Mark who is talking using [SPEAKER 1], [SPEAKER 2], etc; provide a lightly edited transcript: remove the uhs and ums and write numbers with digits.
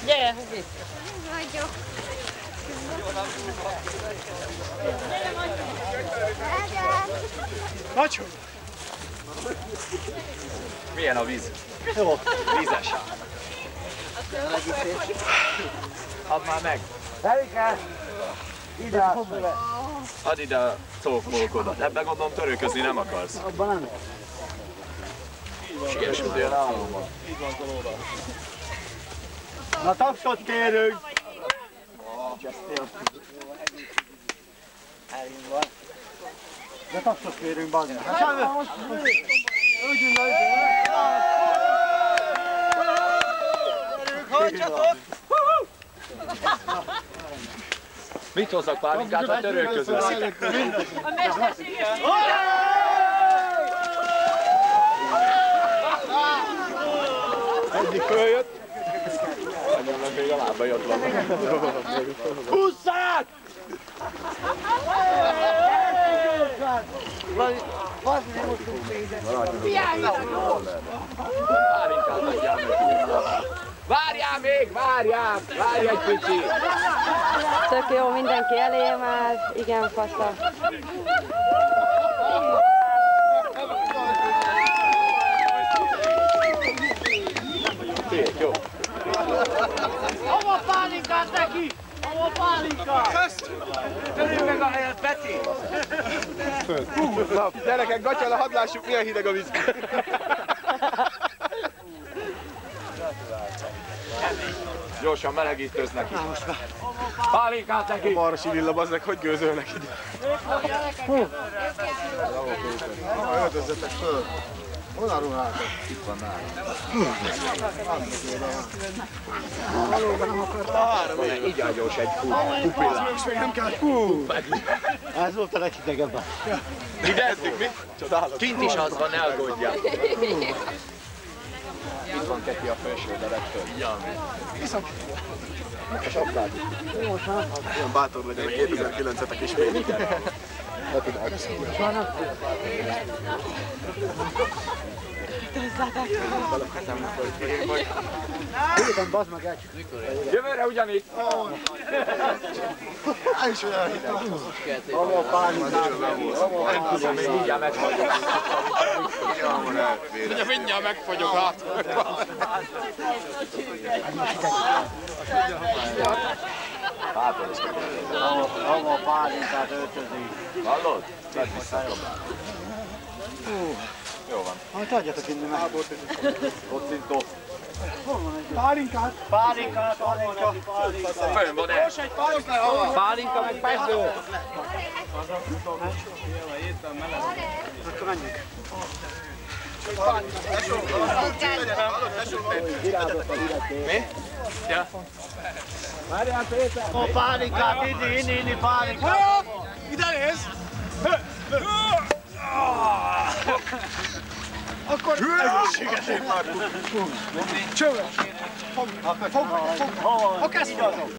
[SPEAKER 1] Gyere, Hugi!
[SPEAKER 2] Vagyok.
[SPEAKER 3] Nagyon!
[SPEAKER 4] Milyen a víz?
[SPEAKER 3] Jó.
[SPEAKER 4] Vízes. Add már meg!
[SPEAKER 3] Erika! Ide a szövet.
[SPEAKER 4] Add ide a cókmolkodat. Ebben gondolom törőközni nem akarsz.
[SPEAKER 3] Abban nem.
[SPEAKER 4] Siesültél álomban.
[SPEAKER 3] Na tapsot kérünk! De tapsot kérünk, bazd meg. Ügyünk, hajtsatok!
[SPEAKER 4] Mit hozzak pálinkát a törők közül?
[SPEAKER 1] A mesterséges
[SPEAKER 4] Egyik följött. Anyámnak még a lába jött van. Húzzát! Pálinkát adjál meg. Várjál még, várjál! Várj egy picit!
[SPEAKER 5] Tök jó, mindenki eléje már, igen, fasza.
[SPEAKER 4] Szép, jó.
[SPEAKER 3] Hova pálinkát neki? Hova pálinkát? Közt! Törjük meg a helyet, Peti!
[SPEAKER 4] Na, gyerekek, gatyára, hadd lássuk, milyen hideg a víz. Gyorsan melegítőznek is. Pálinkát neki! Marsi Lilla, bazdmeg, hogy gőzölnek ide? Öltözzetek föl! Hol a ruhátok? Itt van nálam. Valóban nem akartam. Így ágyós egy pupillát. Még nem kell. Ez volt a leghidegebben. Hidezzük, mi? Csodálatos. Kint is az van, ne aggódjál. Itt van Keti a felső, de legföl. Viszont. A sapkád. Olyan bátor legyen a 2009-etek is végig. Jövőre ugyanígy! És olyan hideg. Hova pálinkát? Nem tudom, én mindjárt megfagyok. Ugye mindjárt megfagyok át.
[SPEAKER 3] Hova pálinkát öltözik?
[SPEAKER 4] Hallod? Vedd vissza a kabát. Jó van.
[SPEAKER 3] Majd adjatok innen meg.
[SPEAKER 4] Kocintó.
[SPEAKER 3] Pálinkát! Pálinkát! Pálinkát!
[SPEAKER 4] Fönn van-e?
[SPEAKER 3] Pálinka meg pesgő! Akkor menjünk.
[SPEAKER 4] Mi? Ja.
[SPEAKER 3] Várjál Péter! A pálinkát, inni pálinkát! Ide nézz! Akkor egészségesét már tudunk. Csöves! Fogd! A kezd azon!